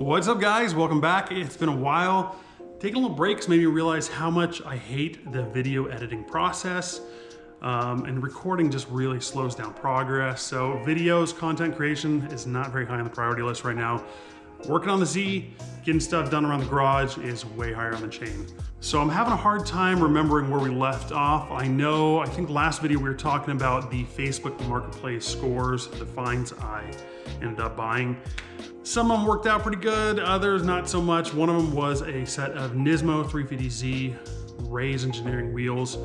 What's up, guys? Welcome back. It's been a while. Taking a little breaks made me realize how much I hate the video editing process, and recording just really slows down progress. So videos, content creation is not very high on the priority list right now. Working on the Z, getting stuff done around the garage is way higher on the chain. So I'm having a hard time remembering where we left off. I think last video we were talking about the Facebook Marketplace scores, the finds I ended up buying. Some of them worked out pretty good, others not so much. One of them was a set of Nismo 350Z Ray's Engineering wheels.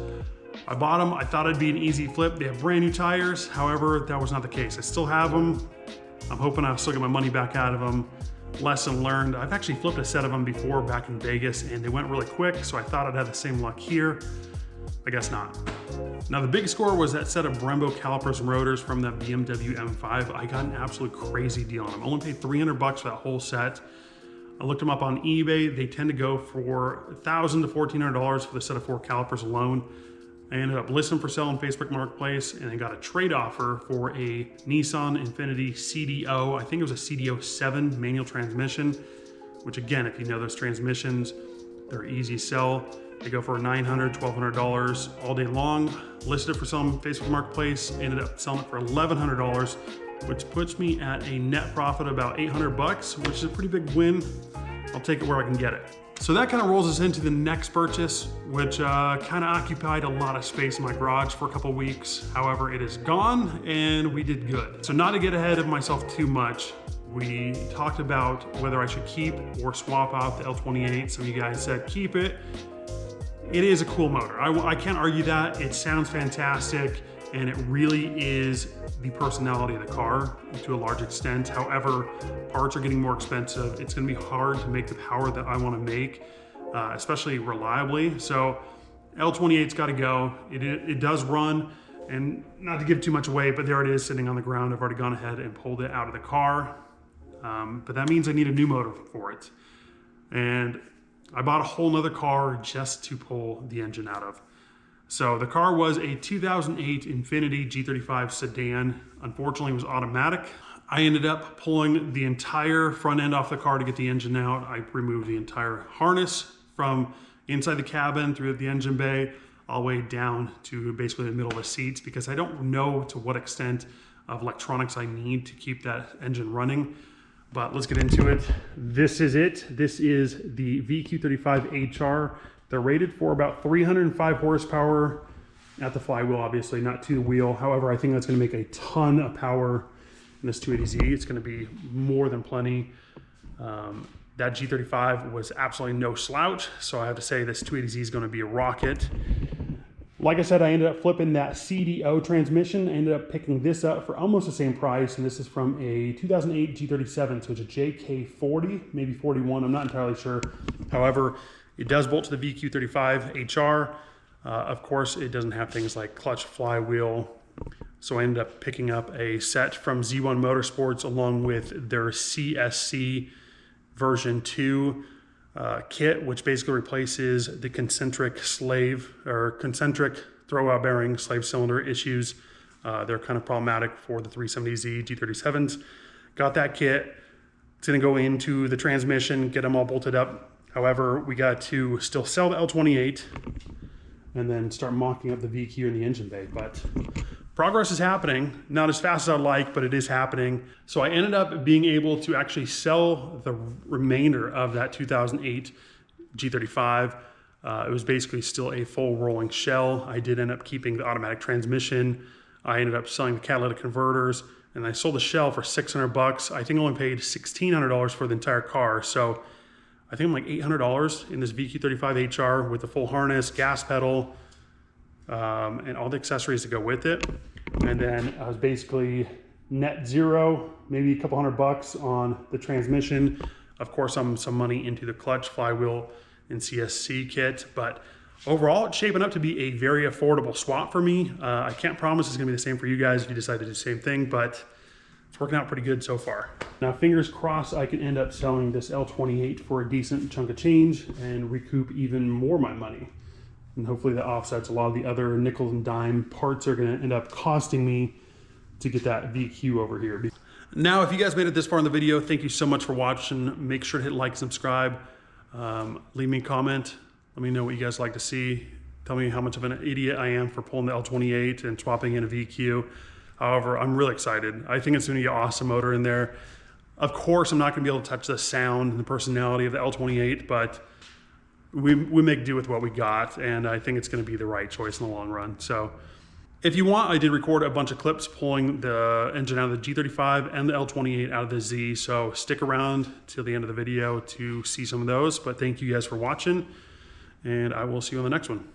I bought them, I thought it'd be an easy flip. They have brand new tires, however, that was not the case. I still have them. I'm hoping I'll still get my money back out of them. Lesson learned. I've actually flipped a set of them before back in Vegas and they went really quick, so I thought I'd have the same luck here. I guess not. Now the big score was that set of Brembo calipers and rotors from that BMW M5. I got an absolute crazy deal on them. I only paid 300 bucks for that whole set. I looked them up on eBay. They tend to go for $1,000 to $1,400 for the set of 4 calipers alone. I ended up listing for sale on Facebook Marketplace and I got a trade offer for a Nissan Infiniti CDO. I think it was a CDO 7 manual transmission, which again, if you know those transmissions, they're easy sell. They go for $900, $1,200 all day long. Listed it for sale on Facebook Marketplace, ended up selling it for $1,100, which puts me at a net profit of about 800 bucks, which is a pretty big win. I'll take it where I can get it. So that kind of rolls us into the next purchase, which kind of occupied a lot of space in my garage for a couple weeks. However, it is gone and we did good. So not to get ahead of myself too much, we talked about whether I should keep or swap out the L28. Some of you guys said keep it. It is a cool motor. I can't argue that. It sounds fantastic and it really is the personality of the car to a large extent. However, parts are getting more expensive. It's gonna be hard to make the power that I wanna make, especially reliably. So L28's gotta go. It does run, and not to give too much away, but there it is sitting on the ground. I've already gone ahead and pulled it out of the car. But that means I need a new motor for it. And I bought a whole nother car just to pull the engine out of. So the car was a 2008 Infiniti G35 sedan. Unfortunately, it was automatic. I ended up pulling the entire front end off the car to get the engine out. I removed the entire harness from inside the cabin through the engine bay, all the way down to basically the middle of the seats, because I don't know to what extent of electronics I need to keep that engine running. But let's get into it. This is it. This is the VQ35 HR. They're rated for about 305 horsepower at the flywheel, obviously, not to the wheel. However, I think that's gonna make a ton of power in this 280Z. It's gonna be more than plenty. That G35 was absolutely no slouch, so I have to say this 280Z is gonna be a rocket. Like I said, I ended up flipping that CDO transmission. I ended up picking this up for almost the same price, and this is from a 2008 G37, so it's a JK40, maybe 41, I'm not entirely sure. However, it does bolt to the VQ35 HR. Of course, it doesn't have things like clutch, flywheel, so I ended up picking up a set from Z1 Motorsports along with their CSC version 2 kit, which basically replaces the concentric throwout bearing slave cylinder issues. They're kind of problematic for the 370Z G37s. Got that kit. It's gonna go into the transmission, get them all bolted up. However, we got to still sell the L28 and then start mocking up the VQ in the engine bay. But progress is happening, not as fast as I'd like, but it is happening. So I ended up being able to actually sell the remainder of that 2008 G35. It was basically still a full rolling shell. I did end up keeping the automatic transmission. I ended up selling the catalytic converters, and I sold the shell for 600 bucks. I think I only paid $1,600 for the entire car. So I think I'm like $800 in this VQ35 HR with the full harness, gas pedal, and all the accessories to go with it. And then I was basically net zero, maybe a couple $100 bucks on the transmission. Of course, some money into the clutch, flywheel, and CSC kit. But overall, it's shaping up to be a very affordable swap for me. I can't promise it's gonna be the same for you guys if you decide to do the same thing, but it's working out pretty good so far. Now, fingers crossed I can end up selling this L28 for a decent chunk of change and recoup even more of my money. And hopefully that offsets a lot of the other nickel and dime parts are gonna end up costing me to get that VQ over here. Now, if you guys made it this far in the video, thank you so much for watching. Make sure to hit like, subscribe, leave me a comment. Let me know what you guys like to see. Tell me how much of an idiot I am for pulling the L28 and swapping in a VQ. However, I'm really excited. I think it's gonna be an awesome motor in there. Of course, I'm not gonna be able to touch the sound and the personality of the L28, but we make do with what we got, and I think it's gonna be the right choice in the long run. So if you want, I did record a bunch of clips pulling the engine out of the G35 and the L28 out of the Z, so stick around till the end of the video to see some of those. But thank you guys for watching, and I will see you on the next one.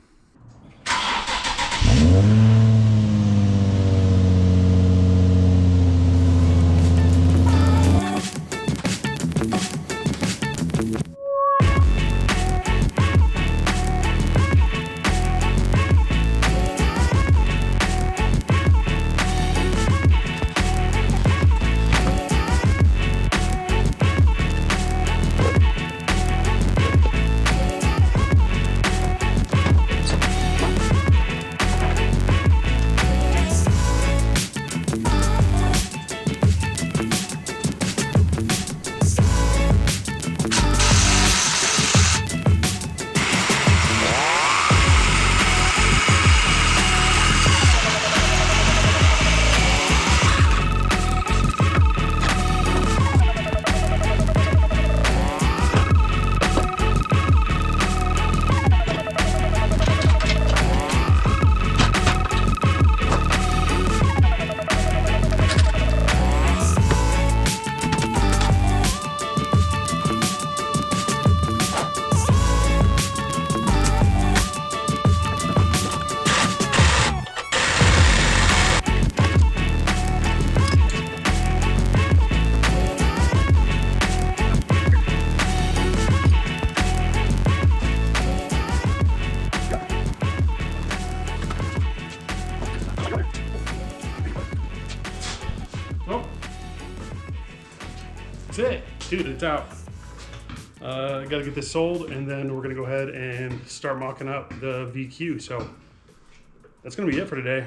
Oh, that's it, dude, it's out. I gotta get this sold, and then we're gonna go ahead and start mocking up the VQ. So that's gonna be it for today.